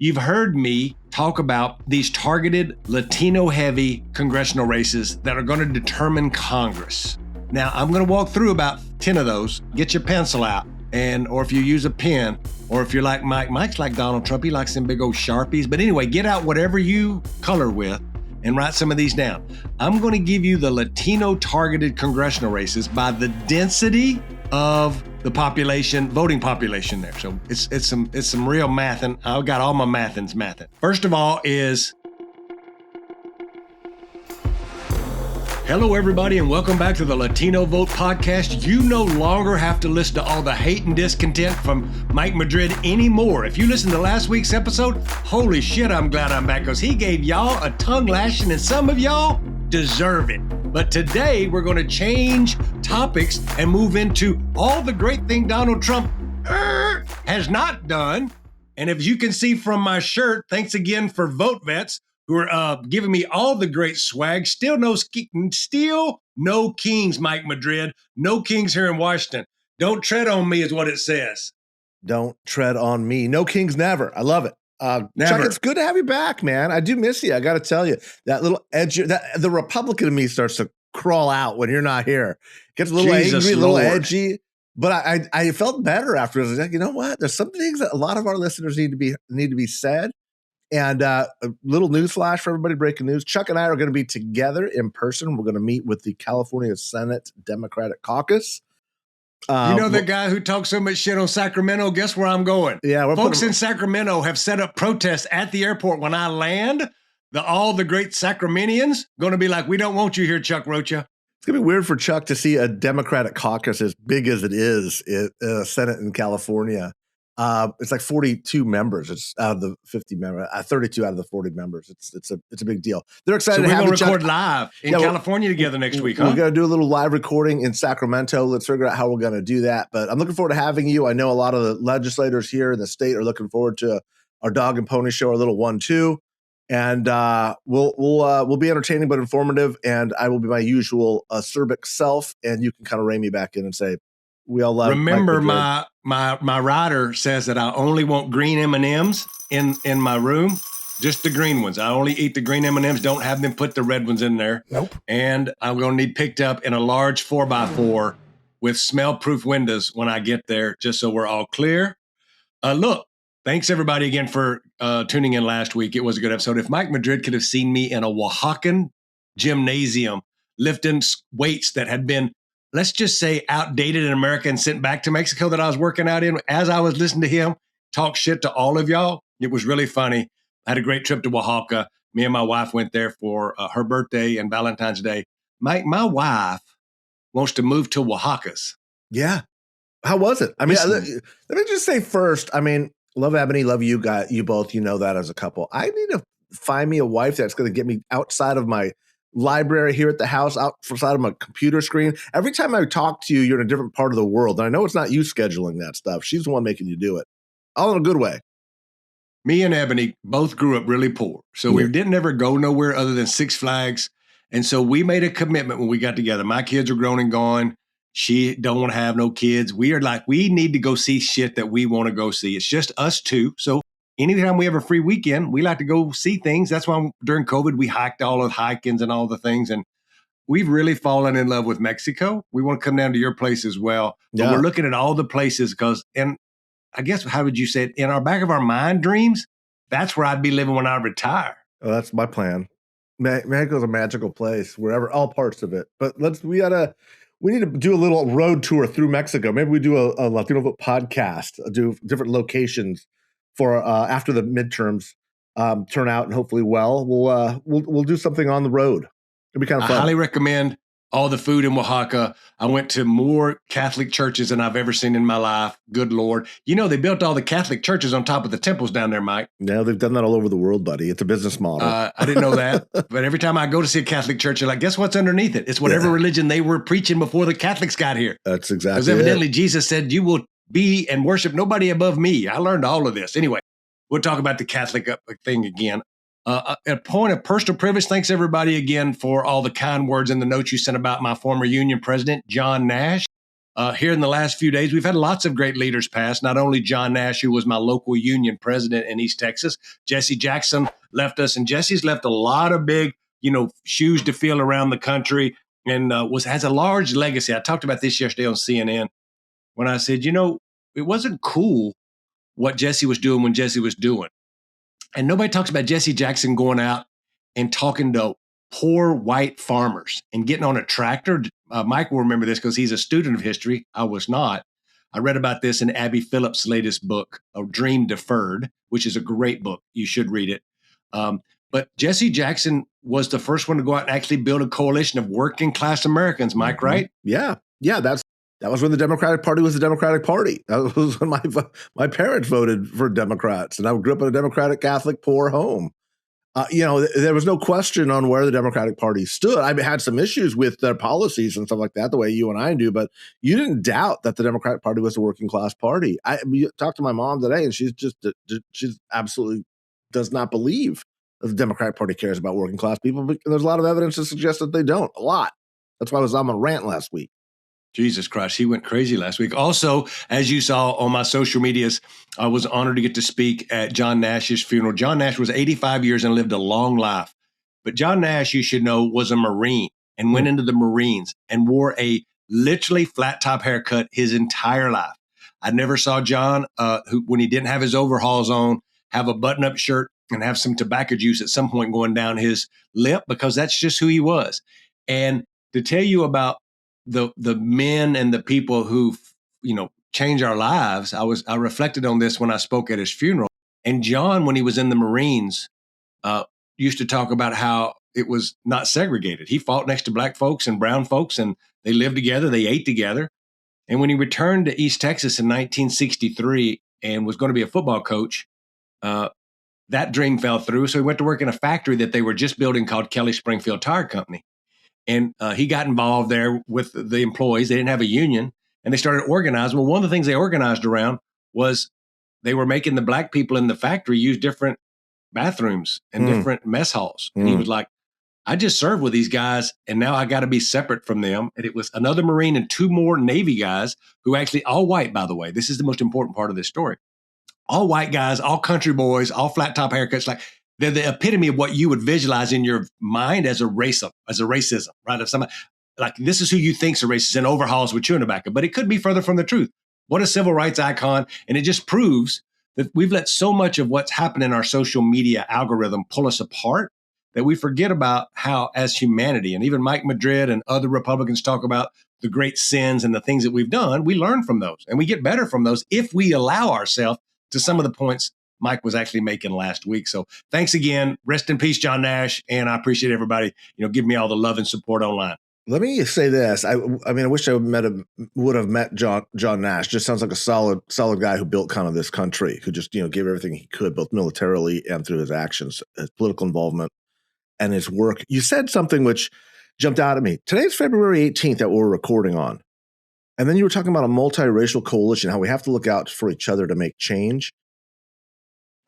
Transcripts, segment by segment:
you've heard me talk about these targeted Latino-heavy congressional races that are going to determine Congress. Now, I'm going to walk through about 10 of those. Get your pencil out, or if you use a pen, or if you're like Mike's like Donald Trump, he likes some big old Sharpies. But anyway, get out whatever you color with and write some of these down. I'm going to give you the Latino targeted congressional races by the density of the population, voting population there. So it's some real math, and I've got all my mathins. First of all is, hello everybody, and welcome back to the Latino Vote Podcast. You no longer have to listen to all the hate and discontent from Mike Madrid anymore. If you listened to last week's episode, holy shit, I'm glad I'm back, because he gave y'all a tongue lashing, and some of y'all deserve it. But today we're going to change topics and move into all the great thing Donald Trump has not done. And if you can see from my shirt, thanks again for Vote Vets, who are giving me all the great swag. Still no kings, Mike Madrid. No kings here in Washington. Don't tread on me is what it says. Don't tread on me. No kings never. I love it. Never. Chuck, it's good to have you back, man. I do miss you. I got to tell you, that little edge, the Republican in me starts to crawl out when you're not here. Gets a little angry, a little edgy. But I felt better after. I was like, you know what? There's some things that a lot of our listeners need to be said. And a little news flash for everybody, breaking news. Chuck and I are going to be together in person. We're going to meet with the California Senate Democratic Caucus. You know the guy who talks so much shit on Sacramento? Guess where I'm going? Yeah, folks in Sacramento have set up protests at the airport. When I land, all the great Sacramentians going to be like, we don't want you here, Chuck Rocha. It's going to be weird for Chuck to see a Democratic caucus as big as it is in Senate in California. It's like 42 members. It's out of the 50 members, 32 out of the 40 members. It's a big deal. They're excited to have you record live in California together next week, huh? We're going to do a little live recording in Sacramento. Let's figure out how we're going to do that. But I'm looking forward to having you. I know a lot of the legislators here in the state are looking forward to our dog and pony show, our little 1-2. And we'll be entertaining but informative. And I will be my usual acerbic self. And you can kind of rein me back in and say, we all love. Remember, my rider says that I only want green M&Ms in my room, just the green ones. I only eat the green M&Ms. Don't have them put the red ones in there. Nope. And I'm going to need picked up in a large 4x4 with smell-proof windows when I get there, just so we're all clear. Look, thanks everybody again for tuning in last week. It was a good episode. If Mike Madrid could have seen me in a Oaxacan gymnasium lifting weights that had been, let's just say, outdated in America and sent back to Mexico that I was working out in, as I was listening to him talk shit to all of y'all, it was really funny. I had a great trip to Oaxaca. Me and my wife went there for her birthday and Valentine's Day. My wife wants to move to Oaxaca's. Yeah. How was it? I mean, let me just say first, I mean, love Ebony, love you guys, you both, you know that as a couple. I need to find me a wife that's going to get me outside of my library here at the house, outside of my computer screen. Every time I talk to you, you're in a different part of the world. And I know it's not you scheduling that stuff. She's the one making you do it. All in a good way. Me and Ebony both grew up really poor. So we didn't ever go nowhere other than Six Flags. And so we made a commitment when we got together. My kids are grown and gone. She don't want to have no kids. We are like, we need to go see shit that we want to go see. It's just us two. So anytime we have a free weekend, we like to go see things. That's why during COVID, we hiked all of the hikings and all the things. And we've really fallen in love with Mexico. We want to come down to your place as well. But we're looking at all the places because, and I guess, how would you say it? In our back of our mind dreams, that's where I'd be living when I retire. Oh, that's my plan. Mexico's a magical place, wherever, all parts of it. But we need to do a little road tour through Mexico. Maybe we do a Latino Vote podcast, do different locations for after the midterms turn out, and hopefully we'll do something on the road. It'll be kind of fun. I highly recommend all the food in Oaxaca. I went to more Catholic churches than I've ever seen in my life. Good Lord. You know, they built all the Catholic churches on top of the temples down there, Mike. No, they've done that all over the world, buddy. It's a business model. I didn't know that. But every time I go to see a Catholic church, they're like, guess what's underneath it? It's whatever religion they were preaching before the Catholics got here. That's exactly Because evidently Jesus said, you will be and worship nobody above me. I learned all of this. Anyway, we'll talk about the Catholic thing again. A point of personal privilege. Thanks everybody again for all the kind words and the notes you sent about my former union president, John Nash. here in the last few days. We've had lots of great leaders pass, not only John Nash, who was my local union president in East Texas. Jesse Jackson left us, and Jesse's left a lot of big, shoes to fill around the country, and has a large legacy. I talked about this yesterday on CNN when I said, it wasn't cool what Jesse was doing when Jesse was doing. And nobody talks about Jesse Jackson going out and talking to poor white farmers and getting on a tractor. Mike will remember this because he's a student of history. I was not. I read about this in Abby Phillips' latest book, A Dream Deferred, which is a great book. You should read it. But Jesse Jackson was the first one to go out and actually build a coalition of working class Americans, Mike, right? Yeah. Yeah, that was when the Democratic Party was the Democratic Party. That was when my parents voted for Democrats, and I grew up in a Democratic Catholic poor home. There was no question on where the Democratic Party stood. I had some issues with their policies and stuff like that, the way you and I do, but you didn't doubt that the Democratic Party was a working class party. I talked to my mom today, and she's absolutely does not believe that the Democratic Party cares about working class people. But there's a lot of evidence to suggest that they don't. A lot. That's why I was on a rant last week. Jesus Christ, he went crazy last week. Also, as you saw on my social medias, I was honored to get to speak at John Nash's funeral. John Nash was 85 years and lived a long life. But John Nash, you should know, was a Marine and went into the Marines and wore a literally flat top haircut his entire life. I never saw John, who, when he didn't have his overalls on, have a button-up shirt and have some tobacco juice at some point going down his lip, because that's just who he was. And to tell you about the men and the people who, change our lives. I reflected on this when I spoke at his funeral. And John, when he was in the Marines, used to talk about how it was not segregated. He fought next to black folks and brown folks, and they lived together. They ate together. And when he returned to East Texas in 1963 and was going to be a football coach, that dream fell through. So he went to work in a factory that they were just building called Kelly Springfield Tire Company. And he got involved there with the employees. They didn't have a union, and they started organizing. Well, one of the things they organized around was they were making the black people in the factory use different bathrooms and different mess halls. And he was like, I just served with these guys, and now I got to be separate from them. And it was another Marine and two more Navy guys who actually, all white, by the way. This is the most important part of this story. All white guys, all country boys, all flat top haircuts, like they're the epitome of what you would visualize in your mind as a racism, right? If somebody like this is who you think's a racist and overhauls with chewing tobacco, but it could be further from the truth. What a civil rights icon. And it just proves that we've let so much of what's happened in our social media algorithm pull us apart that we forget about how, as humanity, and even Mike Madrid and other Republicans talk about the great sins and the things that we've done, we learn from those and we get better from those if we allow ourselves to some of the points Mike was actually making last week. So thanks again. Rest in peace, John Nash. And I appreciate everybody, give me all the love and support online. Let me say this. I wish I would have met John Nash. Just sounds like a solid guy who built kind of this country, who just, gave everything he could, both militarily and through his actions, his political involvement and his work. You said something which jumped out at me. Today's February 18th that we're recording on. And then you were talking about a multiracial coalition, how we have to look out for each other to make change.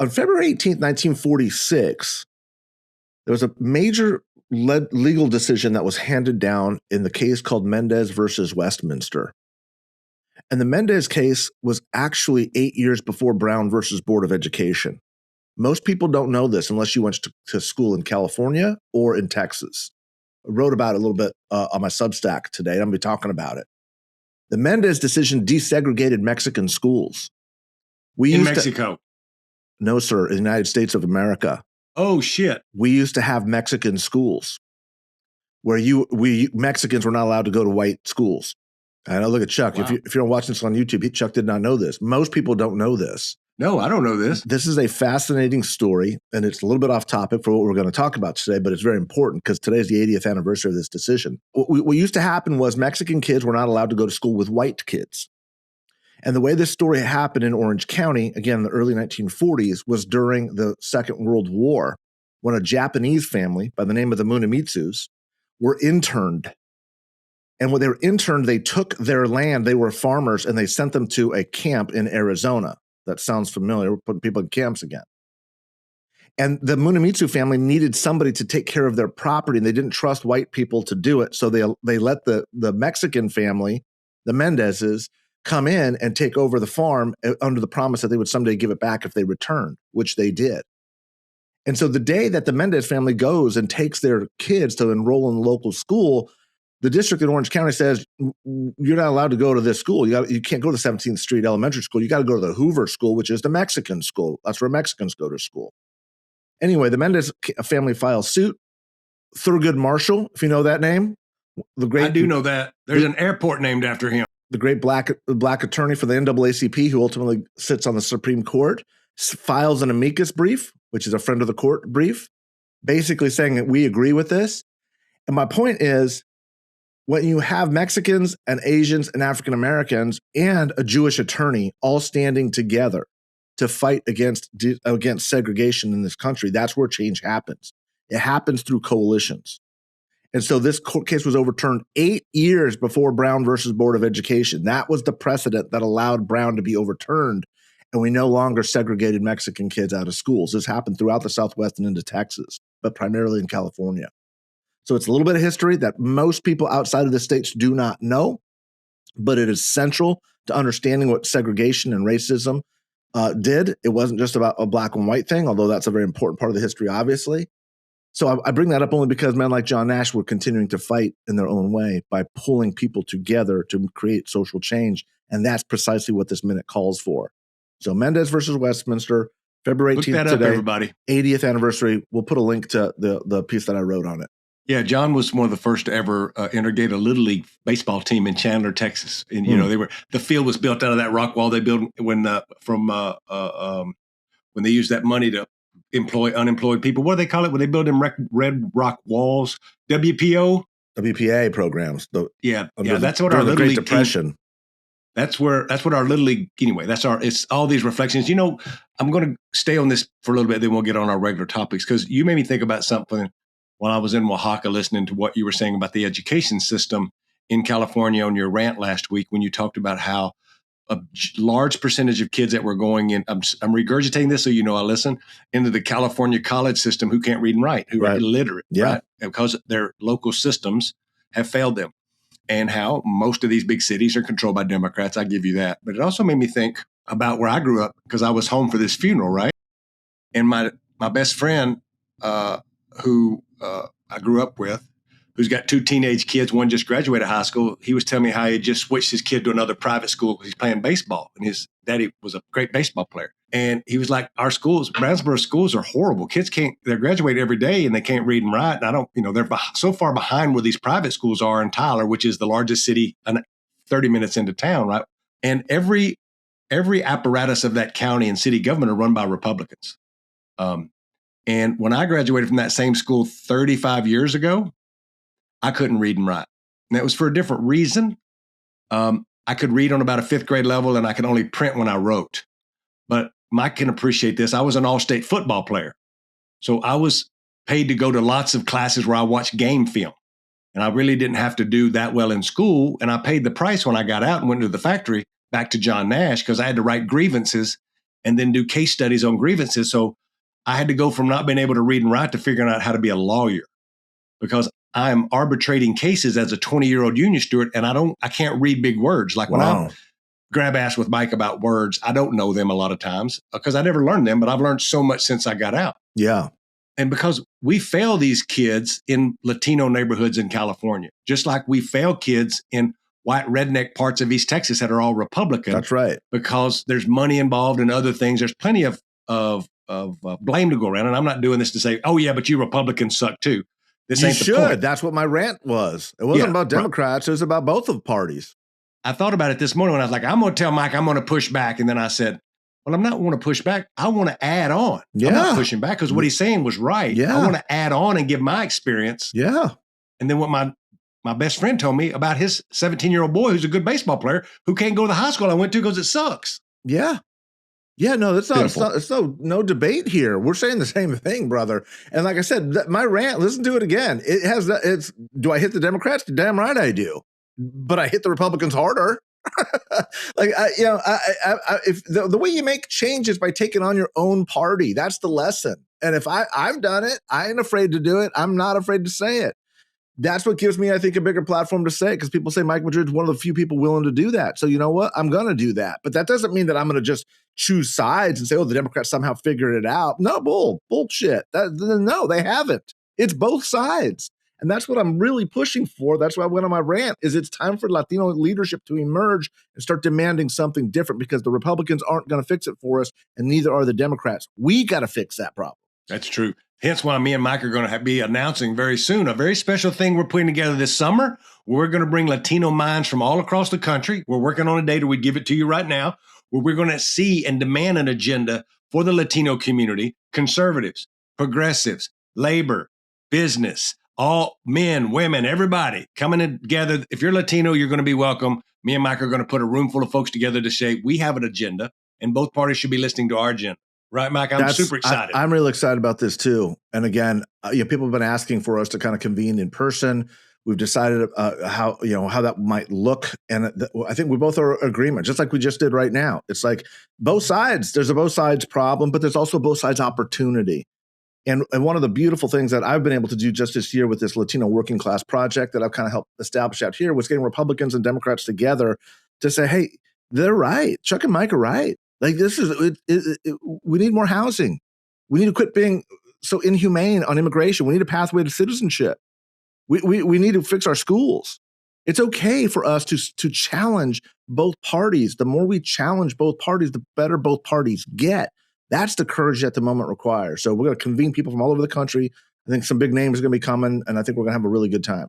On February 18th, 1946, there was a major legal decision that was handed down in the case called Mendez versus Westminster. And the Mendez case was actually 8 years before Brown versus Board of Education. Most people don't know this unless you went to school in California or in Texas. I wrote about it a little bit on my Substack today. I'm going to be talking about it. The Mendez decision desegregated Mexican schools. In Mexico? No, sir. In the United States of America. Oh, shit. We used to have Mexican schools where we Mexicans were not allowed to go to white schools. And I look at Chuck. Wow. If you're watching this on YouTube, Chuck did not know this. Most people don't know this. No, I don't know this. This is a fascinating story, and it's a little bit off topic for what we're going to talk about today, but it's very important because today is the 80th anniversary of this decision. What used to happen was Mexican kids were not allowed to go to school with white kids. And the way this story happened in Orange County, again, in the early 1940s, was during the Second World War, when a Japanese family by the name of the Munemitsus were interned. And when they were interned, they took their land. They were farmers, and they sent them to a camp in Arizona. That sounds familiar. We're putting people in camps again. And the Munemitsu family needed somebody to take care of their property, and they didn't trust white people to do it. So they let the Mexican family the Mendezes, come in and take over the farm under the promise that they would someday give it back if they returned, which they did. And so the day that the Mendez family goes and takes their kids to enroll in the local school, the district in Orange County says, you're not allowed to go to this school. You can't go to the 17th Street Elementary School. You got to go to the Hoover School, which is the Mexican school. That's where Mexicans go to school. Anyway, the Mendez family files suit. Thurgood Marshall, if you know that name. I do know that. There's an airport named after him. The great black attorney for the NAACP, who ultimately sits on the Supreme Court, files an amicus brief, which is a friend of the court brief, basically saying that we agree with this. And my point is, when you have Mexicans and Asians and African Americans and a Jewish attorney all standing together to fight against segregation in this country, that's where change happens. It happens through coalitions. And so this court case was overturned 8 years before Brown versus Board of Education. That was the precedent that allowed Brown to be overturned, and we no longer segregated Mexican kids out of schools. This happened throughout the Southwest and into Texas, but primarily in California. So it's a little bit of history that most people outside of the states do not know, but it is central to understanding what segregation and racism did. It wasn't just about a black and white thing, although that's a very important part of the history, obviously. So I bring that up only because men like John Nash were continuing to fight in their own way by pulling people together to create social change. And that's precisely what this minute calls for. So Mendez versus Westminster, February 18th Look that today, up, everybody. 80th anniversary. We'll put a link to the piece that I wrote on it. Yeah, John was one of the first to ever integrate a little league baseball team in Chandler, Texas. And the field was built out of that rock wall they built when they used that money to employ unemployed people. What do they call it when they build them red rock walls? WPA programs. That's what our Little Great League Depression. Team, that's what our Little League. Anyway, it's all these reflections. I'm going to stay on this for a little bit, then we'll get on our regular topics, because you made me think about something when I was in Oaxaca listening to what you were saying about the education system in California on your rant last week, when you talked about how a large percentage of kids that were going in, I'm regurgitating this so I listen, into the California college system who can't read and write, who are illiterate, right? Because their local systems have failed them, and how most of these big cities are controlled by Democrats. I give you that. But it also made me think about where I grew up, because I was home for this funeral, right? And my best friend, who I grew up with, who's got 2 teenage kids, one just graduated high school, he was telling me how he just switched his kid to another private school because he's playing baseball. And his daddy was a great baseball player. And he was like, our schools, Brownsboro schools, are horrible. Kids they're graduating every day and they can't read and write. And they're so far behind where these private schools are in Tyler, which is the largest city 30 minutes into town, right? And every apparatus of that county and city government are run by Republicans. And when I graduated from that same school 35 years ago, I couldn't read and write. And that was for a different reason. I could read on about a 5th grade level, and I could only print when I wrote. But Mike can appreciate this. I was an all-state football player. So I was paid to go to lots of classes where I watched game film. And I really didn't have to do that well in school. And I paid the price when I got out and went to the factory back to John Nash, because I had to write grievances and then do case studies on grievances. So I had to go from not being able to read and write to figuring out how to be a lawyer, because I'm arbitrating cases as a 20-year-old union steward, and I can't read big words. Like when I grab ass with Mike about words, I don't know them a lot of times because I never learned them, but I've learned so much since I got out. Yeah. And because we fail these kids in Latino neighborhoods in California, just like we fail kids in white redneck parts of East Texas that are all Republican. That's right. Because there's money involved and other things. There's plenty of blame to go around. And I'm not doing this to say, oh yeah, but you Republicans suck too. This ain't the point. That's what my rant was. It wasn't about Democrats. It was about both of parties. I thought about it this morning when I was like, I'm going to tell Mike I'm going to push back. And then I said, well, I'm not want to push back. I want to add on. Yeah. I'm not pushing back because what he's saying was right. Yeah. I want to add on and give my experience. Yeah. And then what my best friend told me about his 17-year-old boy who's a good baseball player who can't go to the high school I went to because it sucks. Yeah. Yeah, no, it's no debate here. We're saying the same thing, brother. And like I said, my rant, listen to it again. Do I hit the Democrats? Damn right I do. But I hit the Republicans harder. If the way you make changes by taking on your own party, that's the lesson. And if I've done it, I ain't afraid to do it. I'm not afraid to say it. That's what gives me, I think, a bigger platform to say, because people say Mike Madrid's one of the few people willing to do that. So you know what? I'm going to do that. But that doesn't mean that I'm going to just choose sides and say, oh, the Democrats somehow figured it out. No, bullshit. No, they haven't. It's both sides. And that's what I'm really pushing for. That's why I went on my rant, is it's time for Latino leadership to emerge and start demanding something different, because the Republicans aren't going to fix it for us, and neither are the Democrats. We got to fix that problem. That's true. Hence why me and Mike are going to be announcing very soon a very special thing we're putting together this summer. We're going to bring Latino minds from all across the country. We're working on a date, or we give it to you right now, where we're going to see and demand an agenda for the Latino community, conservatives, progressives, labor, business, all men, women, everybody coming together. If you're Latino, you're going to be welcome. Me and Mike are going to put a room full of folks together to say we have an agenda, and both parties should be listening to our agenda. Right, Mike? I'm super excited. I'm really excited about this too. And again, people have been asking for us to kind of convene in person. We've decided how that might look, and I think we both are in agreement, just like we just did right now. It's like both sides. There's a both sides problem, but there's also both sides opportunity. And one of the beautiful things that I've been able to do just this year with this Latino working class project that I've kind of helped establish out here was getting Republicans and Democrats together to say, hey, they're right. Chuck and Mike are right. Like, this is, we need more housing. We need to quit being so inhumane on immigration. We need a pathway to citizenship. We need to fix our schools. It's okay for us to challenge both parties. The more we challenge both parties, the better both parties get. That's the courage that the moment requires. So we're going to convene people from all over the country. I think some big names are going to be coming, and I think we're going to have a really good time.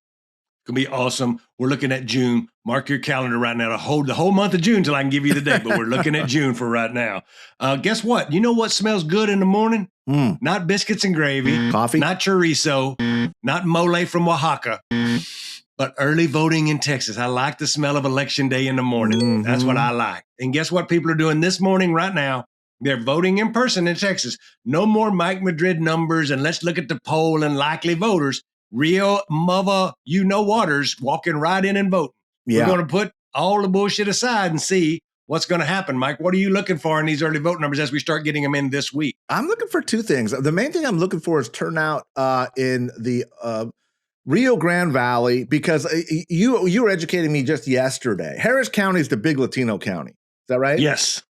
Going to be awesome. We're looking at June. Mark your calendar right now to hold the whole month of June till I can give you the date, but we're looking at June for right now. Guess what? You know what smells good in the morning? Not biscuits and gravy. Coffee. Not chorizo. Not mole from Oaxaca. But early voting in Texas. I like the smell of election day in the morning. Mm-hmm. That's what I like. And guess what people are doing this morning right now? They're voting in person in Texas. No more Mike Madrid numbers, and let's look at the poll and likely voters. Real mother, waters walking right in and voting. Yeah. We're going to put all the bullshit aside and see what's going to happen. Mike, what are you looking for in these early vote numbers as we start getting them in this week? I'm looking for two things. The main thing I'm looking for is turnout in the Rio Grande Valley, because you were educating me just yesterday. Harris County is the big Latino county. Is that right? Yes.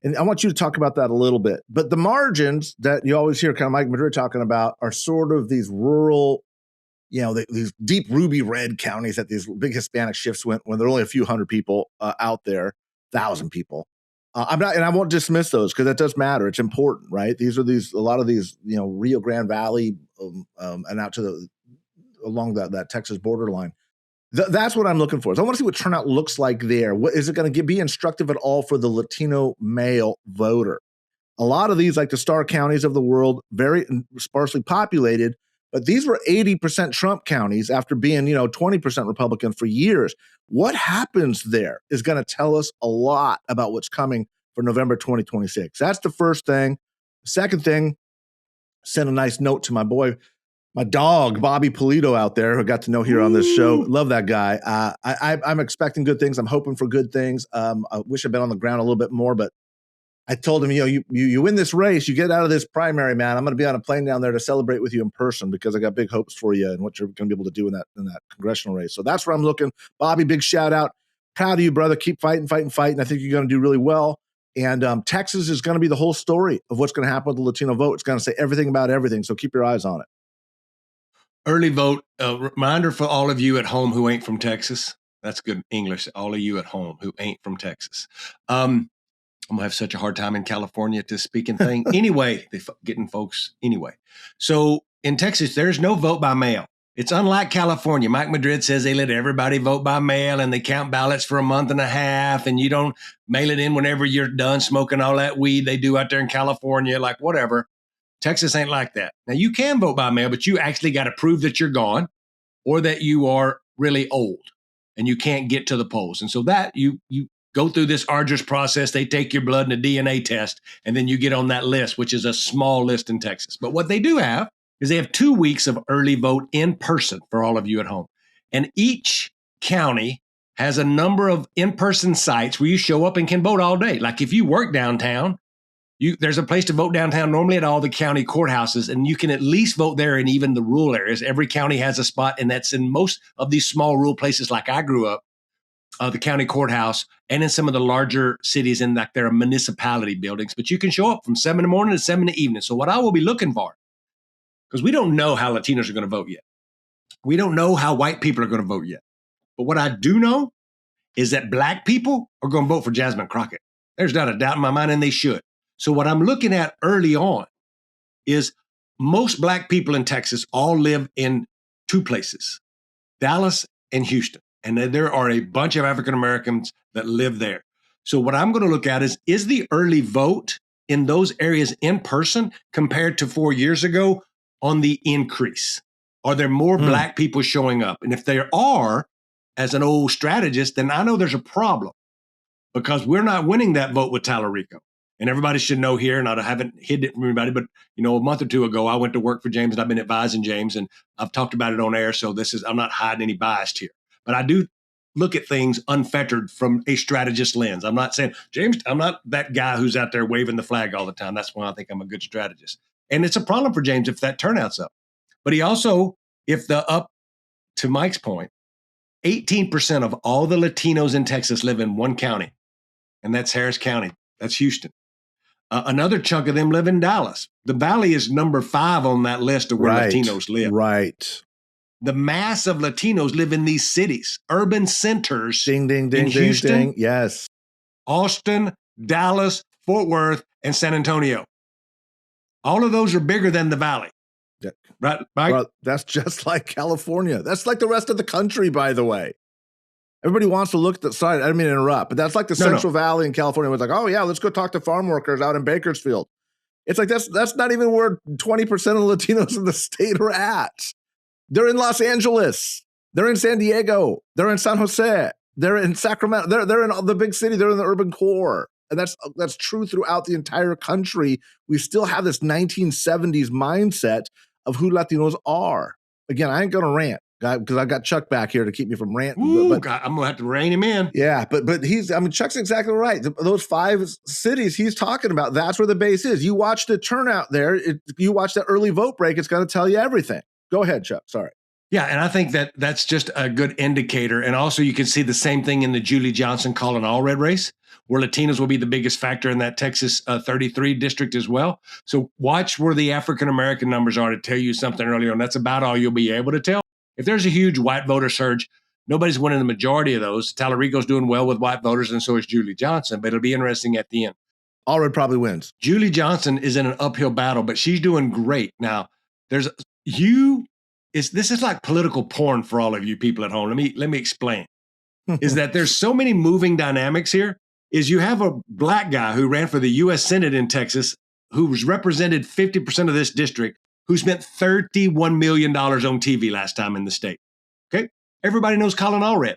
And I want you to talk about that a little bit. But the margins that you always hear kind of Mike Madrid talking about are sort of these rural, these deep ruby red counties that these big Hispanic shifts went when there are only a few hundred people out there, 1,000 people. I won't dismiss those, because that does matter. It's important, right? A lot of these, Rio Grande Valley and out to along that Texas borderline. That's what I'm looking for. So I want to see what turnout looks like there. What is it going to be instructive at all for the Latino male voter? A lot of these, like the star counties of the world, very sparsely populated, but these were 80% Trump counties after being, 20% Republican for years. What happens there is going to tell us a lot about what's coming for November 2026. That's the first thing. The second thing, send a nice note to my dog, Bobby Polito out there, who I got to know here on this show. Love that guy. I'm expecting good things. I'm hoping for good things. I wish I'd been on the ground a little bit more, but I told him, you win this race, you get out of this primary, man. I'm going to be on a plane down there to celebrate with you in person, because I got big hopes for you and what you're going to be able to do in that congressional race. So that's where I'm looking. Bobby, big shout out. Proud of you, brother. Keep fighting. I think you're going to do really well. And Texas is going to be the whole story of what's going to happen with the Latino vote. It's going to say everything about everything. So keep your eyes on it. Early vote, reminder for all of you at home who ain't from Texas. That's good English. All of you at home who ain't from Texas. I'm going to have such a hard time in California at this speaking thing. Anyway, they're getting folks anyway. So in Texas, there's no vote by mail. It's unlike California. Mike Madrid says they let everybody vote by mail, and they count ballots for a month and a half, and you don't mail it in whenever you're done smoking all that weed they do out there in California, like whatever. Texas ain't like that. Now, you can vote by mail, but you actually got to prove that you're gone or that you are really old and you can't get to the polls. And so that you go through this arduous process. They take your blood and a DNA test, and then you get on that list, which is a small list in Texas. But what they do have is they have 2 weeks of early vote in person for all of you at home. And each county has a number of in-person sites where you show up and can vote all day. Like if you work downtown, There's a place to vote downtown, normally at all the county courthouses, and you can at least vote there in even the rural areas. Every county has a spot, and that's in most of these small rural places like I grew up, the county courthouse, and in some of the larger cities in like their municipality buildings. But you can show up from 7 in the morning to 7 in the evening. So what I will be looking for, because we don't know how Latinos are going to vote yet. We don't know how white people are going to vote yet. But what I do know is that Black people are going to vote for Jasmine Crockett. There's not a doubt in my mind, and they should. So what I'm looking at early on is most Black people in Texas all live in two places, Dallas and Houston. And there are a bunch of African Americans that live there. So what I'm going to look at is the early vote in those areas in person compared to 4 years ago on the increase? Are there more Black people showing up? And if there are, as an old strategist, then I know there's a problem because we're not winning that vote with Talarico. And everybody should know here, and I haven't hid it from anybody, but a month or two ago, I went to work for James, and I've been advising James, and I've talked about it on air. So I'm not hiding any bias here, but I do look at things unfettered from a strategist lens. I'm not saying, James, I'm not that guy who's out there waving the flag all the time. That's why I think I'm a good strategist. And it's a problem for James if that turnout's up. But he also, to Mike's point, 18% of all the Latinos in Texas live in one county, and that's Harris County. That's Houston. Another chunk of them live in Dallas. The Valley is number 5 on that list of where Latinos live. Right. The mass of Latinos live in these cities, urban centers. Ding, ding, ding, in ding, Houston, ding. Yes. Austin, Dallas, Fort Worth, and San Antonio. All of those are bigger than the Valley. Yeah. Right, Mike? Well, that's just like California. That's like the rest of the country, by the way. Everybody wants to look at the side. I didn't mean to interrupt, but that's like the Central Valley in California. It's like, oh yeah, let's go talk to farm workers out in Bakersfield. It's like that's not even where 20% of the Latinos in the state are at. They're in Los Angeles. They're in San Diego. They're in San Jose. They're in Sacramento. They're in the big city. They're in the urban core. And that's true throughout the entire country. We still have this 1970s mindset of who Latinos are. Again, I ain't going to rant because I got Chuck back here to keep me from ranting. Ooh, God, I'm going to have to rein him in. Yeah, but Chuck's exactly right. Those 5 cities he's talking about, that's where the base is. You watch the turnout there. You watch the early vote break, it's going to tell you everything. Go ahead, Chuck. Sorry. Yeah, and I think that's just a good indicator. And also you can see the same thing in the Julie Johnson-Colin Allred race, where Latinos will be the biggest factor in that Texas 33 district as well. So watch where the African-American numbers are to tell you something earlier, and that's about all you'll be able to tell. If there's a huge white voter surge, nobody's winning the majority of those. Talarico's doing well with white voters, and so is Julie Johnson, but it'll be interesting at the end. Allred probably wins. Julie Johnson is in an uphill battle, but she's doing great. Now, this is like political porn for all of you people at home. Let me explain. Is that there's so many moving dynamics here. Is you have a Black guy who ran for the U.S. Senate in Texas, who was represented 50% of this district, who spent $31 million on TV last time in the state. Okay? Everybody knows Colin Allred.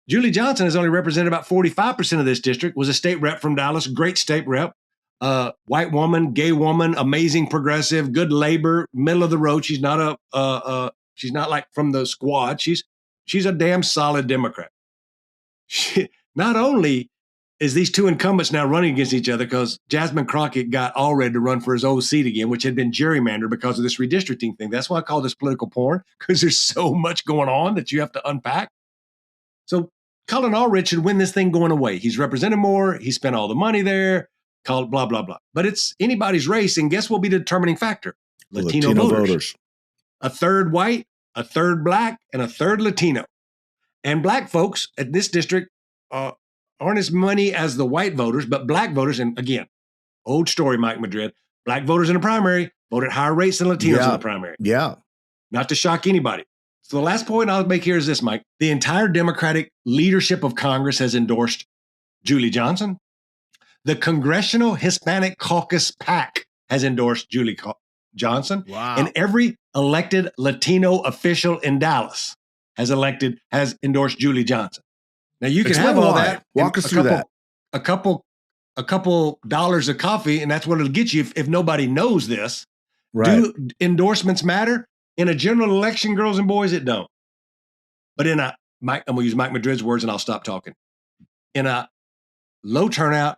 Julie Johnson has only represented about 45% of this district, was a state rep from Dallas, great state rep. White woman, gay woman, amazing progressive, good labor, middle of the road. She's not she's not like from the squad. She's a damn solid Democrat. Not only is these two incumbents now running against each other because Jasmine Crockett got Allred to run for his old seat again, which had been gerrymandered because of this redistricting thing. That's why I call this political porn, because there's so much going on that you have to unpack. So Colin Allred should win this thing going away. He's represented more. He spent all the money there. Called blah, blah, blah. But it's anybody's race, and guess what will be the determining factor? Latino voters. A third white, a third Black, and a third Latino. And Black folks at this district aren't as many as the white voters, but Black voters, and again, old story, Mike Madrid, Black voters in the primary vote at higher rates than Latinos in the primary. Yeah. Not to shock anybody. So the last point I'll make here is this, Mike. The entire Democratic leadership of Congress has endorsed Julie Johnson. The Congressional Hispanic Caucus PAC has endorsed Julie Johnson. Wow. And every elected Latino official in Dallas has endorsed Julie Johnson. Now you can have all that. Walk us through that. A couple dollars of coffee, and that's what it'll get you if nobody knows this. Right. Do endorsements matter? In a general election, girls and boys, it don't. But I'm going to use Mike Madrid's words and I'll stop talking. In a low turnout,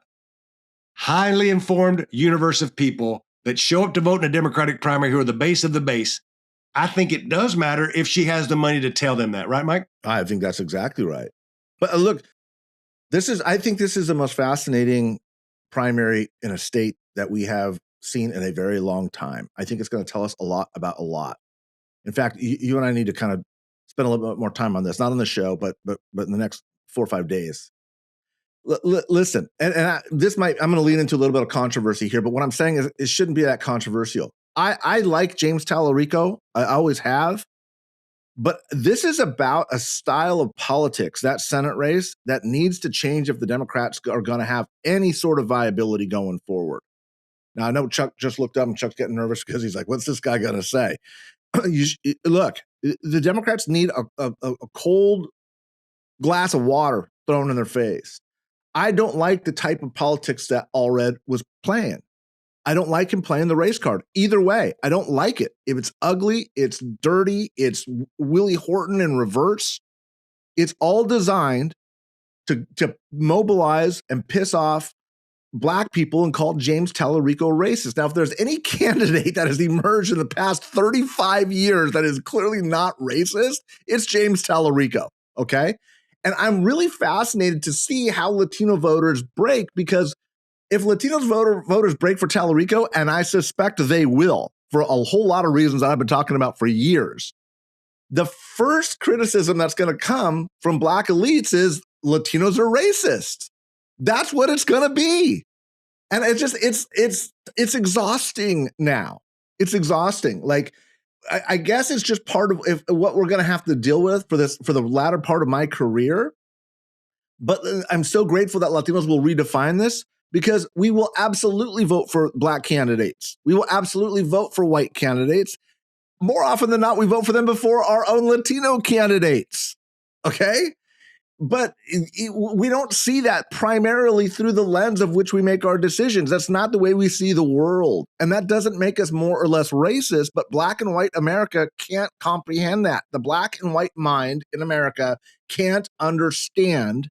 highly informed universe of people that show up to vote in a Democratic primary who are the base of the base, I think it does matter if she has the money to tell them that. Right, Mike? I think that's exactly right. But look, I think this is the most fascinating primary in a state that we have seen in a very long time. I think it's going to tell us a lot about a lot. In fact, you and I need to kind of spend a little bit more time on this, not on the show, but in the next 4 or 5 days. Listen, and I'm going to lean into a little bit of controversy here, but what I'm saying is it shouldn't be that controversial. I like James Talarico. I always have. But this is about a style of politics, that Senate race, that needs to change if the Democrats are going to have any sort of viability going forward. Now, I know Chuck just looked up and Chuck's getting nervous because he's like, what's this guy going to say? Look, the Democrats need a cold glass of water thrown in their face. I don't like the type of politics that Allred was playing. I don't like him playing the race card. Either way, I don't like it. If it's ugly, it's dirty, it's Willie Horton in reverse. It's all designed to mobilize and piss off Black people and call James Talarico racist. Now, if there's any candidate that has emerged in the past 35 years that is clearly not racist, it's James Talarico, okay? And I'm really fascinated to see how Latino voters break, because if Latinos voters break for Talarico, and I suspect they will for a whole lot of reasons that I've been talking about for years, the first criticism that's going to come from Black elites is Latinos are racist. That's what it's going to be. And it's exhausting now. It's exhausting. Like, I guess it's just part of what we're going to have to deal with for the latter part of my career. But I'm so grateful that Latinos will redefine this, because we will absolutely vote for Black candidates. We will absolutely vote for white candidates. More often than not, we vote for them before our own Latino candidates. Okay? But we don't see that primarily through the lens of which we make our decisions. That's not the way we see the world. And that doesn't make us more or less racist, but Black and white America can't comprehend that. The Black and white mind in America can't understand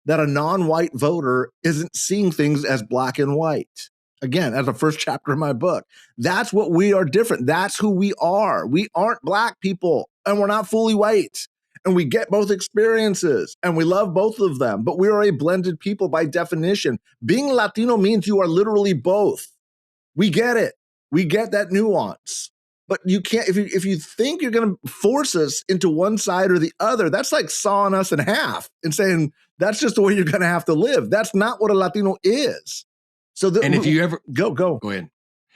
that a non-white voter isn't seeing things as black and white. Again, as the first chapter of my book, that's what we are different. That's who we are. We aren't Black people, and we're not fully white. And we get both experiences, and we love both of them. But we are a blended people by definition. Being Latino means you are literally both. We get it. We get that nuance. But you can't, if you think you're going to force us into one side or the other, that's like sawing us in half and saying that's just the way you're going to have to live. That's not what a Latino is. So, and if you ever go ahead,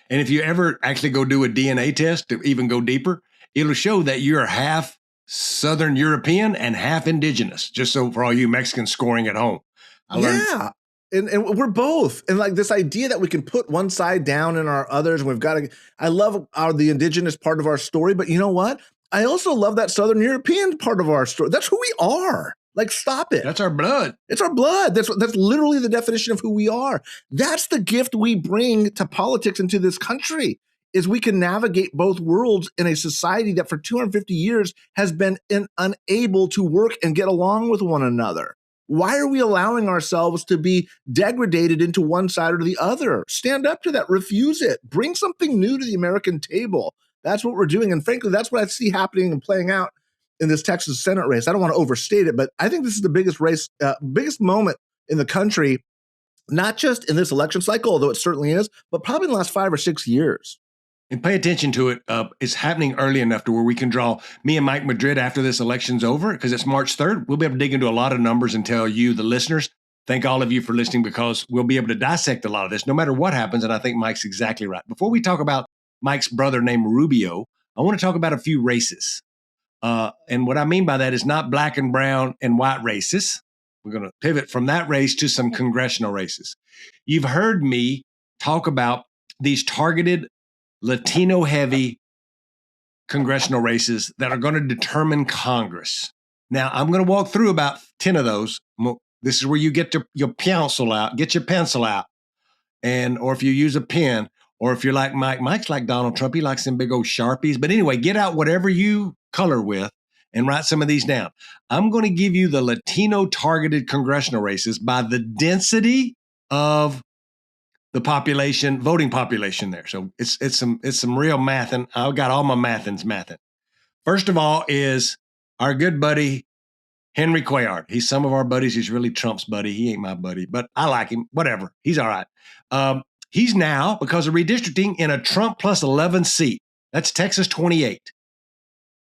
and if you ever actually go do a DNA test to even go deeper, it'll show that you're half Southern European and half indigenous. Just so for all you Mexicans scoring at home, yeah. And we're both. And like this idea that we can put one side down in our others. We've got to, I love the indigenous part of our story, but you know what? I also love that Southern European part of our story. That's who we are. Like, stop it. That's our blood. It's our blood. That's literally the definition of who we are. That's the gift we bring to politics and to this country, is we can navigate both worlds in a society that for 250 years has been unable to work and get along with one another. Why are we allowing ourselves to be degraded into one side or the other? Stand up to that. Refuse it. Bring something new to the American table. That's what we're doing. And frankly, that's what I see happening and playing out in this Texas Senate race. I don't want to overstate it, but I think this is the biggest race, biggest moment in the country, not just in this election cycle, although it certainly is, but probably in the last 5 or 6 years. And pay attention to it. It's happening early enough to where we can draw me and Mike Madrid after this election's over, because it's March 3rd. We'll be able to dig into a lot of numbers and tell you, the listeners, thank all of you for listening, because we'll be able to dissect a lot of this no matter what happens. And I think Mike's exactly right. Before we talk about Mike's brother named Rubio, I want to talk about a few races. And what I mean by that is not black and brown and white races. We're going to pivot from that race to some congressional races. You've heard me talk about these targeted Latino-heavy congressional races that are going to determine Congress. Now, I'm going to walk through about 10 of those. This is where you get your pencil out, get your pencil out, or if you use a pen, or if you're like Mike's like Donald Trump, he likes them big old Sharpies. But anyway, get out whatever you color with and write some of these down. I'm going to give you the Latino targeted congressional races by the density of the population, voting population there. So it's some real math, and I've got all my mathing. First of all is our good buddy Henry Cuellar. He's some of our buddies. He's really Trump's buddy. He ain't my buddy, but I like him. Whatever. He's all right. He's now, because of redistricting, in a Trump plus 11 seat. That's Texas 28.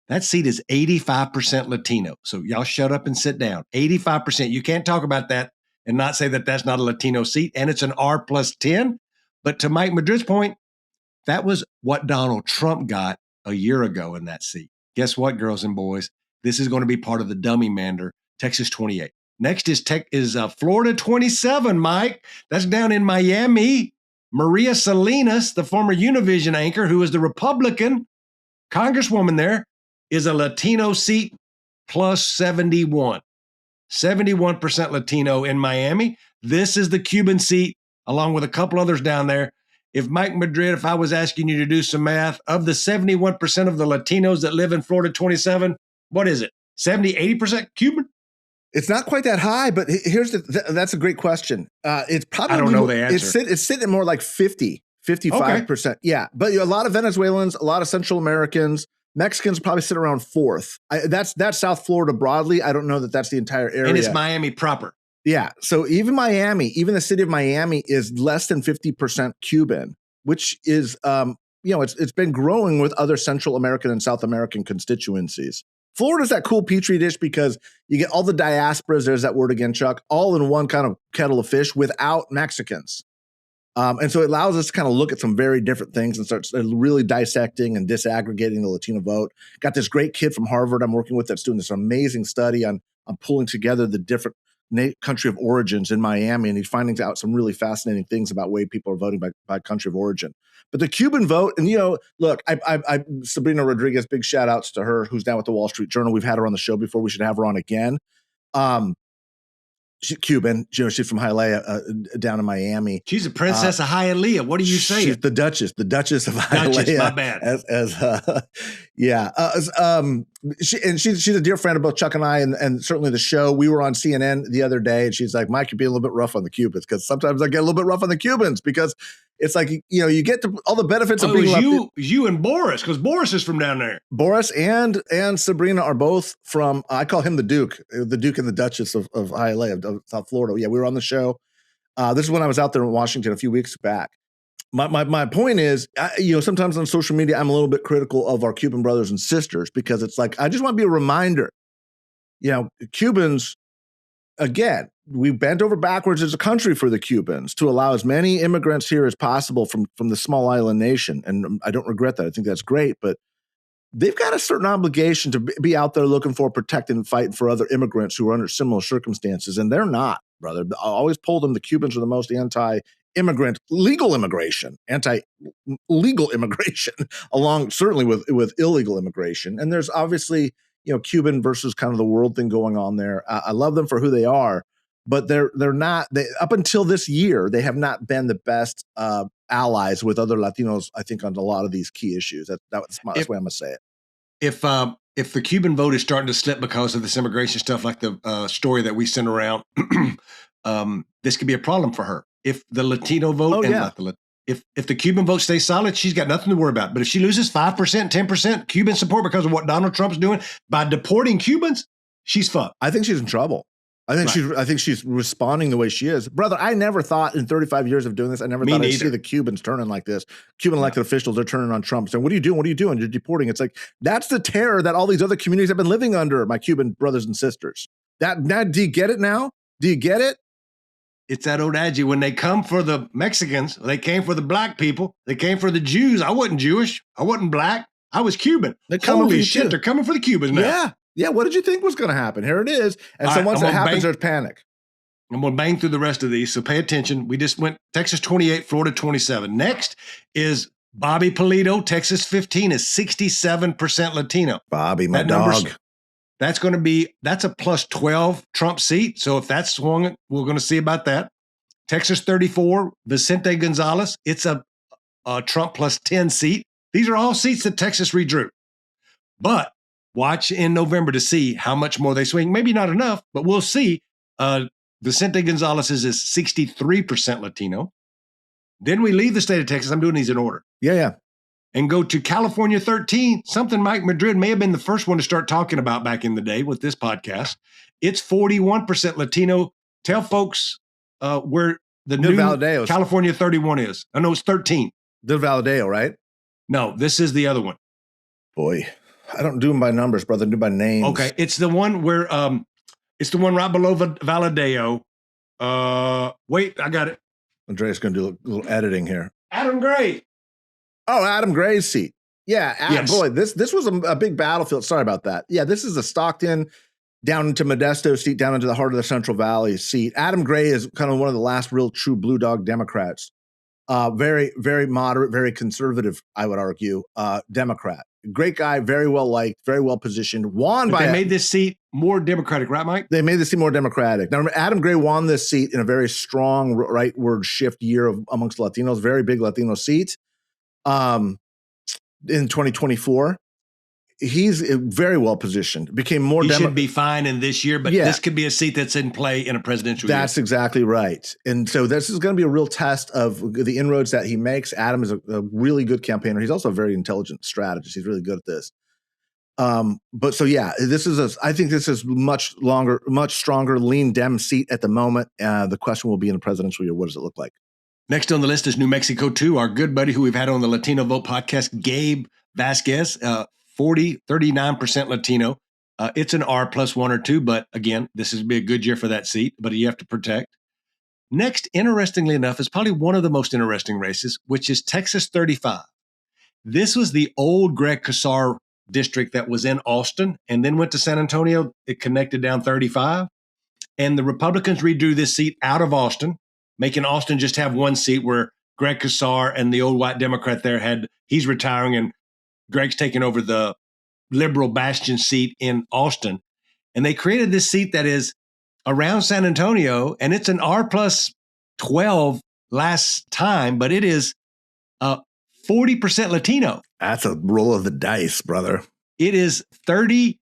That seat is 85% Latino. So y'all shut up and sit down. 85%. You can't talk about that and not say that that's not a Latino seat, and it's an R plus 10. But to Mike Madrid's point, that was what Donald Trump got a year ago in that seat. Guess what, girls and boys? This is going to be part of the dummy mander, Texas 28. Next is Florida 27, Mike. That's down in Miami. Maria Salinas, the former Univision anchor, who is the Republican congresswoman there, is a Latino seat plus 71. 71% Latino in Miami. This is the Cuban seat, along with a couple others down there. If Mike Madrid, if I was asking you to do some math, of the 71% of the Latinos that live in Florida 27, what is it? 70, 80% Cuban? It's not quite that high, but that's a great question. It's probably, I don't know the answer. It's sitting at more like 50, 55%. Okay. Yeah, but a lot of Venezuelans, a lot of Central Americans, Mexicans probably sit around fourth. That's South Florida broadly. I don't know that that's the entire area. And it's Miami proper. Yeah. So even the city of Miami is less than 50% Cuban, which is, it's been growing with other Central American and South American constituencies. Florida's that cool petri dish because you get all the diasporas, there's that word again, Chuck, all in one kind of kettle of fish without Mexicans. And so it allows us to kind of look at some very different things and start really dissecting and disaggregating the Latino vote. Got this great kid from Harvard I'm working with that's doing this amazing study on pulling together the different country of origins in Miami, and he's finding out some really fascinating things about way people are voting by country of origin. But the Cuban vote, and look, I Sabrina Rodriguez, big shout outs to her, who's now at the Wall Street Journal. We've had her on the show before. We should have her on again. She's Cuban. She's from Hialeah, down in Miami. She's a princess of Hialeah. What are you saying? She's the Duchess of Hialeah. My bad. She's a dear friend of both Chuck and I, and certainly the show. We were on CNN the other day, and she's like, "Mike, you're being a little bit rough on the Cubans," because sometimes I get a little bit rough on the Cubans because it's like you get to all the benefits of being you and Boris, because Boris is from down there. Boris and Sabrina are both from. I call him the Duke and the Duchess of Hialeah, of South Florida. Yeah, we were on the show. This is when I was out there in Washington a few weeks back. My point is, sometimes on social media, I'm a little bit critical of our Cuban brothers and sisters because it's like, I just want to be a reminder, Cubans, again, we bent over backwards as a country for the Cubans to allow as many immigrants here as possible from the small island nation. And I don't regret that. I think that's great, but they've got a certain obligation to be out there looking for, protecting, and fighting for other immigrants who are under similar circumstances. And they're not, brother. I always told them the Cubans are the most anti-immigrant, legal immigration, along certainly with illegal immigration. And there's obviously, Cuban versus kind of the world thing going on there. I love them for who they are, but they're not, up until this year, they have not been the best allies with other Latinos, I think, on a lot of these key issues. That's the way I'm going to say it. If the Cuban vote is starting to slip because of this immigration stuff, like the story that we sent around, this could be a problem for her. If the Latino vote if the Cuban vote stays solid, she's got nothing to worry about. But if she loses 5%, 10% Cuban support because of what Donald Trump's doing by deporting Cubans, she's fucked. I think she's in trouble. I think she's responding the way she is. Brother, I never thought in 35 years of doing this, I'd see the Cubans turning like this. Cuban elected officials are turning on Trump saying, what are you doing? What are you doing? You're deporting. It's like, that's the terror that all these other communities have been living under, my Cuban brothers and sisters. Now, do you get it now? Do you get it? It's that old adage, when they come for the Mexicans, they came for the black people, they came for the Jews. I wasn't Jewish. I wasn't black. I was Cuban. Holy shit, they're coming for the Cubans now. Yeah, what did you think was going to happen? Here it is. And so once it happens, there's panic. I'm going to bang through the rest of these, so pay attention. We just went Texas 28, Florida 27. Next is Bobby Polito, Texas 15 is 67% Latino. Bobby, my dog. That's a plus 12 Trump seat. So if that's swung, we're going to see about that. Texas 34, Vicente Gonzalez, it's a Trump plus 10 seat. These are all seats that Texas redrew. But watch in November to see how much more they swing. Maybe not enough, but we'll see. Vicente Gonzalez is 63% Latino. Then we leave the state of Texas. I'm doing these in order. Yeah. And go to California 13, something Mike Madrid may have been the first one to start talking about back in the day with this podcast. It's 41% Latino. Tell folks where the new Valadeo's. California 31 is. I know it's 13. The Valadeo, right? No, this is the other one. Boy, I don't do them by numbers, brother. I do by names. Okay, it's the one where it's the one right below Valadeo. Wait, I got it. Andrea's going to do a little editing here. Adam Gray. Oh, Adam Gray's seat. Yeah, yes. Boy, this was a big battlefield. Sorry about that. Yeah, this is a Stockton down into Modesto seat, down into the heart of the Central Valley seat. Adam Gray is kind of one of the last real true blue dog Democrats. Very, very moderate, very conservative, I would argue, Democrat. Great guy, very well liked, very well positioned. They made this seat more Democratic, right, Mike? They made this seat more Democratic. Now, remember, Adam Gray won this seat in a very strong rightward shift year amongst Latinos, very big Latino seat. In 2024, he's very well positioned. Became more. He should be fine in this year, but this could be a seat that's in play in a presidential year. That's exactly right. And so this is going to be a real test of the inroads that he makes. Adam is a really good campaigner. He's also a very intelligent strategist. He's really good at this. But so I think this is much stronger lean Dem seat at the moment. The question will be in the presidential year, what does it look like? Next on the list is New Mexico 2, our good buddy who we've had on the Latino Vote podcast, Gabe Vasquez, 39% Latino. It's an R plus 1 or 2, but again, this is be a good year for that seat, but you have to protect. Next, interestingly enough, is probably one of the most interesting races, which is Texas 35. This was the old Greg Casar district that was in Austin and then went to San Antonio. It connected down 35. And the Republicans redrew this seat out of Austin, making Austin just have one seat where Greg Casar and the old white Democrat there he's retiring and Greg's taking over the liberal bastion seat in Austin. And they created this seat that is around San Antonio, and it's an R plus 12 last time, but it is 40% Latino. That's a roll of the dice, brother. It is 38%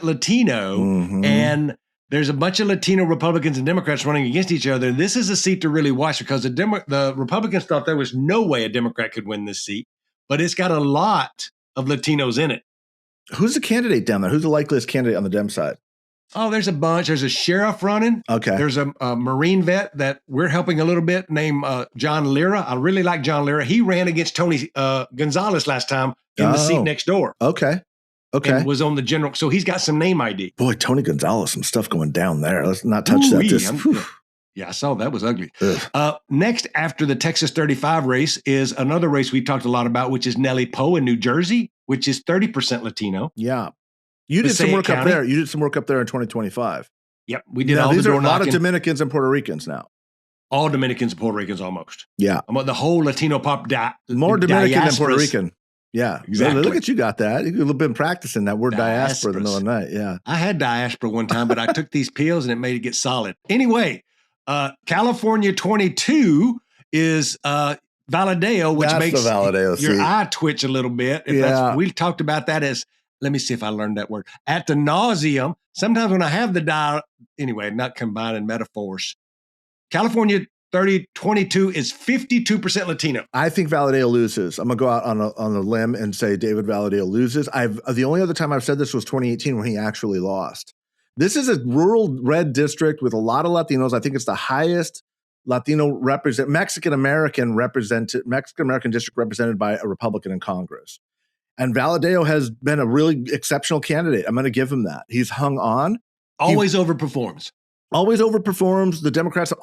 Latino, and there's a bunch of Latino Republicans and Democrats running against each other. This is a seat to really watch because the Republicans thought there was no way a Democrat could win this seat, but it's got a lot of Latinos in it. Who's the candidate down there? Who's the likeliest candidate on the Dem side? Oh, there's a bunch. There's a sheriff running. Okay. There's a Marine vet that we're helping a little bit named John Lira. I really like John Lira. He ran against Tony Gonzalez last time in the seat next door. Okay. And was on the general. So he's got some name ID. Boy, Tony Gonzalez, some stuff going down there. Let's not touch that. Yeah, I saw that was ugly. Next, after the Texas 35 race is another race we talked a lot about, which is Nellie Poe in New Jersey, which is 30% Latino. Yeah. You did some work up there. You did some work up there in 2025. Yep, we did. Now, these are a lot of Dominicans and Puerto Ricans now. All Dominicans and Puerto Ricans almost. Yeah. The whole Latino pop more Dominican than Puerto Rican. Yeah, exactly. Look at you got that. You've been practicing that word diaspora in the middle of the night. Yeah. I had diaspora one time, but I took these pills and it made it get solid. Anyway, California 22 is Valadeo, which makes your eye twitch a little bit. We talked about that as, let me see if I learned that word, ad nauseum. Sometimes when I have anyway, not combining metaphors. California 22 is 52% Latino. I think Valadeo loses. I'm going to go out on a limb and say David Valadeo loses. The only other time I've said this was 2018 when he actually lost. This is a rural red district with a lot of Latinos. I think it's the highest Latino Mexican American district represented by a Republican in Congress. And Valadeo has been a really exceptional candidate. I'm going to give him that. He's hung on. Always overperforms. Always overperforms. The Democrats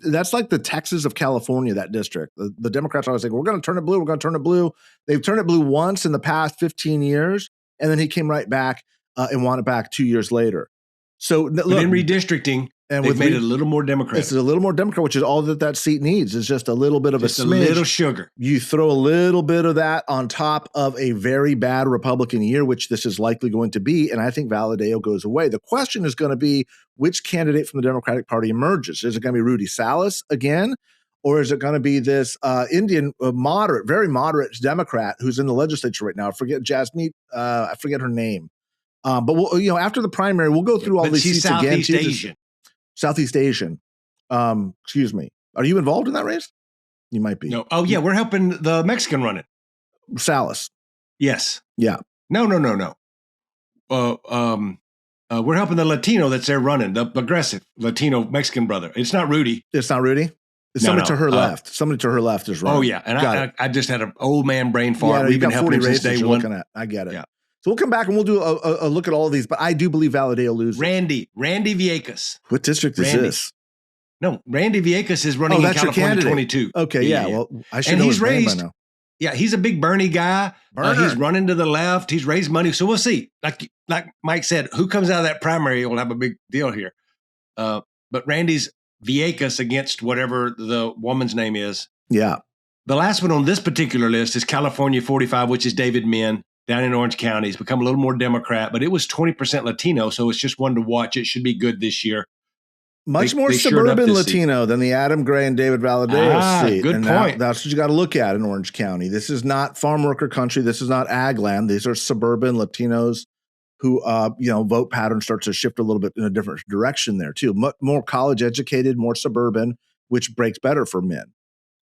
that's like the Texas of California, that district. The Democrats always think, we're going to turn it blue. We're going to turn it blue. They've turned it blue once in the past 15 years. And then he came right back and won it back 2 years later. So look, in redistricting, and they've made it a little more Democrat. It's a little more Democrat, which is all that seat needs. Is just a little bit of a little sugar. You throw a little bit of that on top of a very bad Republican year, which this is likely going to be, and I think Valadeo goes away. The question is going to be which candidate from the Democratic Party emerges. Is it going to be Rudy Salas again, or is it going to be this Indian very moderate Democrat who's in the legislature right now? I forget Jasmine. I forget her name. But we'll, after the primary, we'll go through all these seats again. Southeast Asian. Southeast Asian. Excuse me. Are you involved in that race? You might be. No. Oh, yeah. We're helping the Mexican run it. Salas. Yes. Yeah. No. We're helping the Latino that's there running, the aggressive Latino Mexican brother. It's not Rudy. It's not Rudy? It's somebody to her left. Somebody to her left is running. Oh, yeah. And I just had an old man brain fart. We've been helping him since day one. Looking at. I get it. Yeah. So we'll come back and we'll do a look at all of these, but I do believe Valadeo loses. Randy Vieques. What district is this? No, Randy Vieques is running in California 22. Okay, yeah. Well, I should know his name by now. Yeah, he's a big Bernie guy. He's running to the left. He's raised money. So we'll see. Like Mike said, who comes out of that primary will have a big deal here. But Randy's Vieques against whatever the woman's name is. Yeah. The last one on this particular list is California 45, which is David Min down in Orange County. He's become a little more Democrat, but it was 20% Latino, so it's just one to watch. It should be good this year. Much more suburban Latino than the Adam Gray and David Valadeo seat. Good point. That's what you got to look at in Orange County. This is not farm worker country. This is not ag land. These are suburban Latinos who, vote patterns start to shift a little bit in a different direction there too. More college educated, more suburban, which breaks better for men.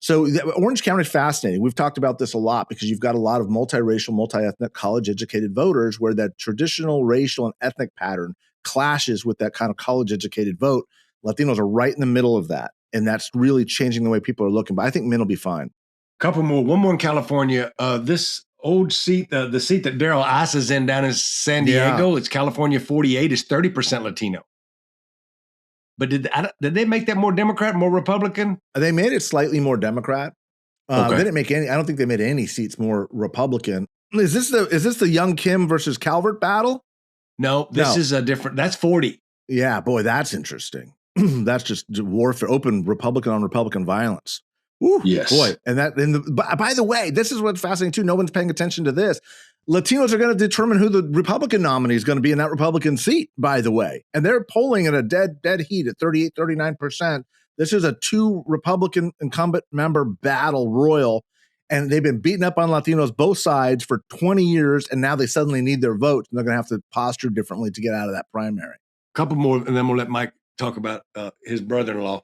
So Orange County is fascinating. We've talked about this a lot because you've got a lot of multiracial, multi-ethnic, college-educated voters where that traditional racial and ethnic pattern clashes with that kind of college-educated vote. Latinos are right in the middle of that, and that's really changing the way people are looking. But I think men will be fine. Couple more. One more in California. This old seat, the seat that Daryl Ice is in down in San Diego, it's California 48, is 30% Latino. But did they make that more Democrat, more Republican? They made it slightly more Democrat. Okay. They didn't make any. I don't think they made any seats more Republican. Is this the Young Kim versus Calvert battle? No, this is a different. That's 40. Yeah, boy, that's interesting. That's just warfare, open Republican on Republican violence. Ooh, yes, boy, by the way, this is what's fascinating too. No one's paying attention to this. Latinos are going to determine who the Republican nominee is going to be in that Republican seat, by the way. And they're polling at a dead heat at 38, 39%. This is a 2 Republican incumbent member battle royal. And they've been beating up on Latinos, both sides, for 20 years. And now they suddenly need their votes. And they're going to have to posture differently to get out of that primary. A couple more, and then we'll let Mike talk about his brother-in-law,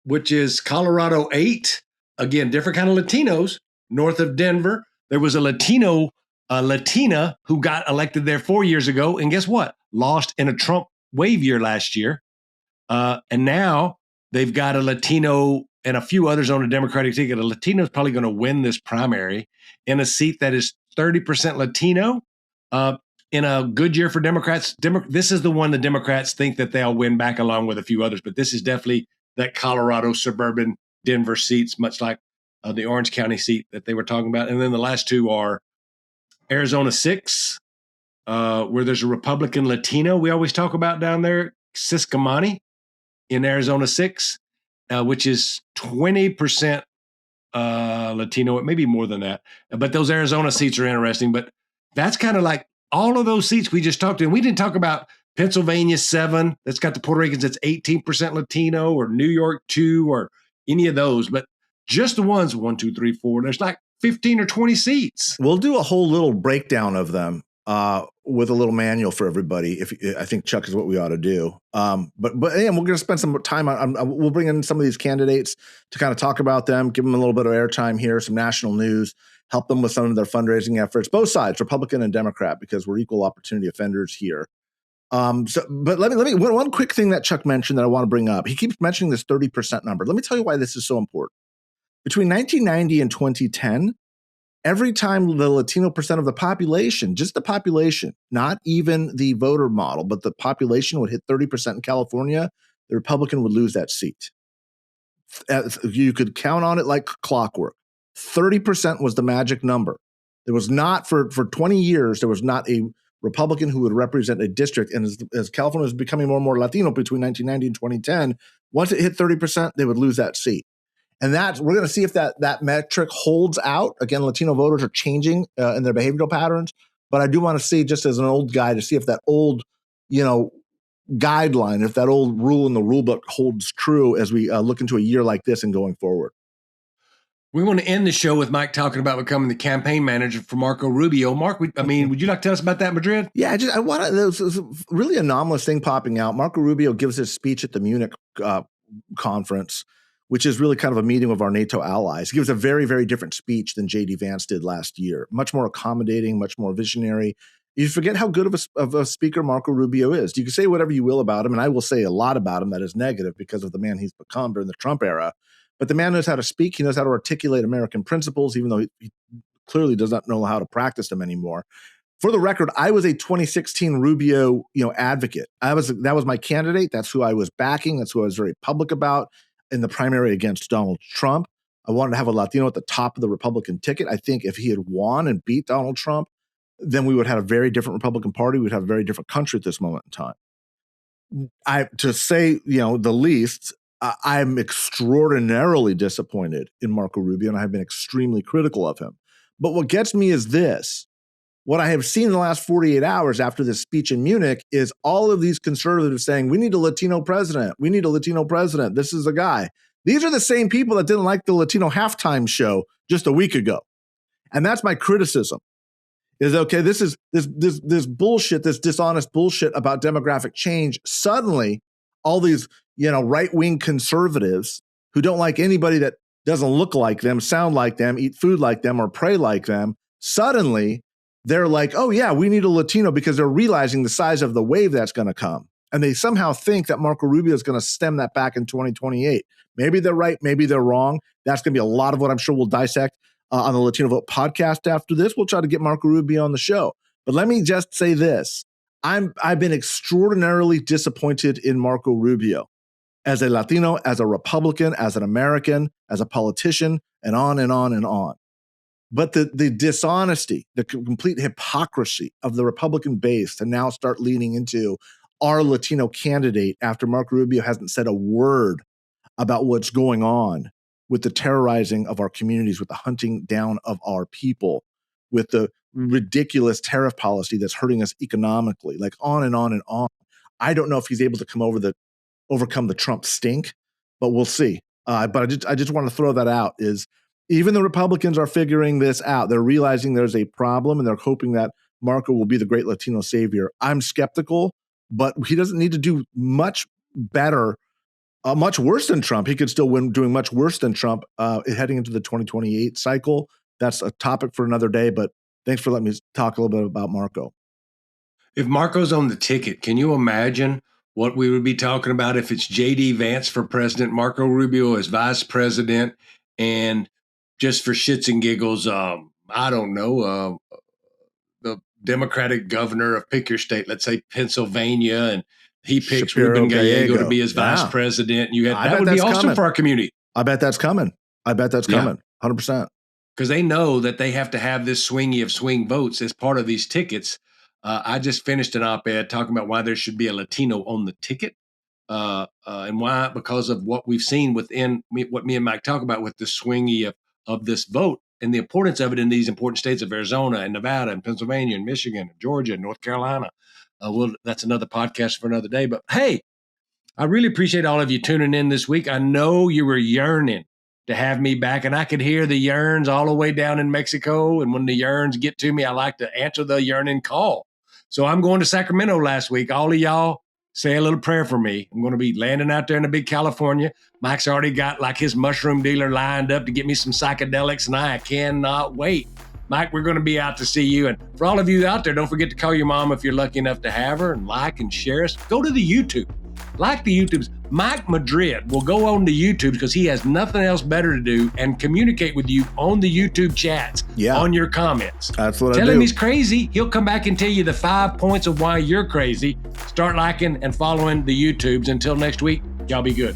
which is Colorado 8. Again, different kind of Latinos north of Denver. There was a Latina who got elected there 4 years ago, and guess what? Lost in a Trump wave year last year. And now they've got a Latino and a few others on a Democratic ticket. A Latino is probably going to win this primary in a seat that is 30% Latino. In a good year for Democrats. This is the one the Democrats think that they'll win back along with a few others, but this is definitely that Colorado suburban Denver seats, much like the Orange County seat that they were talking about. And then the last two are Arizona 6, where there's a Republican Latino we always talk about down there, Siscomani in Arizona 6, which is 20% Latino. It may be more than that, but those Arizona seats are interesting. But that's kind of like all of those seats we just talked to. And we didn't talk about Pennsylvania 7, that's got the Puerto Ricans, that's 18% Latino, or New York 2, or any of those. But just the ones 1, 2, 3, 4. There's like 15 or 20 seats. We'll do a whole little breakdown of them with a little manual for everybody. I think, Chuck, is what we ought to do. But we're going to spend some time on. We'll bring in some of these candidates to kind of talk about them, give them a little bit of airtime here, some national news, help them with some of their fundraising efforts, both sides, Republican and Democrat, because we're equal opportunity offenders here. But let me one quick thing that Chuck mentioned that I want to bring up. He keeps mentioning this 30% number. Let me tell you why this is so important. Between 1990 and 2010, every time the Latino percent of the population, just the population, not even the voter model, but the population would hit 30% in California, the Republican would lose that seat. You could count on it like clockwork. 30% was the magic number. There was not, for 20 years, there was not a Republican who would represent a district. And as California was becoming more and more Latino between 1990 and 2010, once it hit 30%, they would lose that seat. And we're going to see if that metric holds out. Again, Latino voters are changing in their behavioral patterns. But I do want to see, just as an old guy, to see if that old, guideline, if that old rule in the rule book holds true as we look into a year like this and going forward. We want to end the show with Mike talking about becoming the campaign manager for Marco Rubio. Mark, would you like to tell us about that in Madrid? Yeah, I want to. There's a really anomalous thing popping out. Marco Rubio gives his speech at the Munich conference which is really kind of a meeting of our NATO allies. He gives a very, very different speech than J.D. Vance did last year. Much more accommodating, much more visionary. You forget how good of a speaker Marco Rubio is. You can say whatever you will about him, and I will say a lot about him that is negative because of the man he's become during the Trump era. But the man knows how to speak. He knows how to articulate American principles, even though he clearly does not know how to practice them anymore. For the record, I was a 2016 Rubio, advocate. That was my candidate. That's who I was backing. That's who I was very public about in the primary against Donald Trump. I wanted to have a Latino at the top of the Republican ticket. I think if he had won and beat Donald Trump, then we would have a very different Republican Party. We'd have a very different country at this moment in time. To say, the least, I'm extraordinarily disappointed in Marco Rubio, and I have been extremely critical of him. But what gets me is this. What I have seen in the last 48 hours after this speech in Munich is all of these conservatives saying, we need a Latino president. We need a Latino president. This is the guy. These are the same people that didn't like the Latino halftime show just a week ago. And that's my criticism. Is okay, this is this bullshit, this dishonest bullshit about demographic change. Suddenly, all these, right-wing conservatives who don't like anybody that doesn't look like them, sound like them, eat food like them, or pray like them, suddenly they're like, oh yeah, we need a Latino, because they're realizing the size of the wave that's going to come. And they somehow think that Marco Rubio is going to stem that back in 2028. Maybe they're right, maybe they're wrong. That's going to be a lot of what I'm sure we'll dissect on the Latino Vote podcast after this. We'll try to get Marco Rubio on the show. But let me just say this. I've been extraordinarily disappointed in Marco Rubio as a Latino, as a Republican, as an American, as a politician, and on and on and on. But the dishonesty, the complete hypocrisy of the Republican base to now start leaning into our Latino candidate after Marco Rubio hasn't said a word about what's going on with the terrorizing of our communities, with the hunting down of our people, with the ridiculous tariff policy that's hurting us economically, like on and on and on. I don't know if he's able to overcome the Trump stink, but we'll see. But I just want to throw that out, is even the Republicans are figuring this out. They're realizing there's a problem, and they're hoping that Marco will be the great Latino savior. I'm skeptical, but he doesn't need to do much better, much worse than Trump. He could still win doing much worse than Trump heading into the 2028 cycle. That's a topic for another day, but thanks for letting me talk a little bit about Marco. If Marco's on the ticket, can you imagine what we would be talking about if it's J.D. Vance for president, Marco Rubio as vice president, and just for shits and giggles, I don't know, the Democratic governor of pick your state, let's say Pennsylvania, and he picks Ruben Gallego to be his vice president. That would be awesome for our community. I bet that's coming. 100%. Because they know that they have to have this swingy of swing votes as part of these tickets. I just finished an op-ed talking about why there should be a Latino on the ticket, and why, because of what we've seen within what me and Mike talk about with the swingy of this vote and the importance of it in these important states of Arizona and Nevada and Pennsylvania and Michigan and Georgia and North Carolina. That's another podcast for another day. But hey, I really appreciate all of you tuning in this week. I know you were yearning to have me back, and I could hear the yearns all the way down in Mexico. And when the yearns get to me, I like to answer the yearning call. So I'm going to Sacramento last week. All of y'all say a little prayer for me. I'm going to be landing out there in the big California. Mike's already got like his mushroom dealer lined up to get me some psychedelics, and I cannot wait. Mike, we're going to be out to see you. And for all of you out there, don't forget to call your mom if you're lucky enough to have her, and like and share us. Go to the YouTube. Like the YouTubes. Mike Madrid will go on to YouTube because he has nothing else better to do and communicate with you on the YouTube chats, on your comments. That's what I do. Tell him he's crazy. He'll come back and tell you the 5 points of why you're crazy. Start liking and following the YouTubes. Until next week, y'all be good.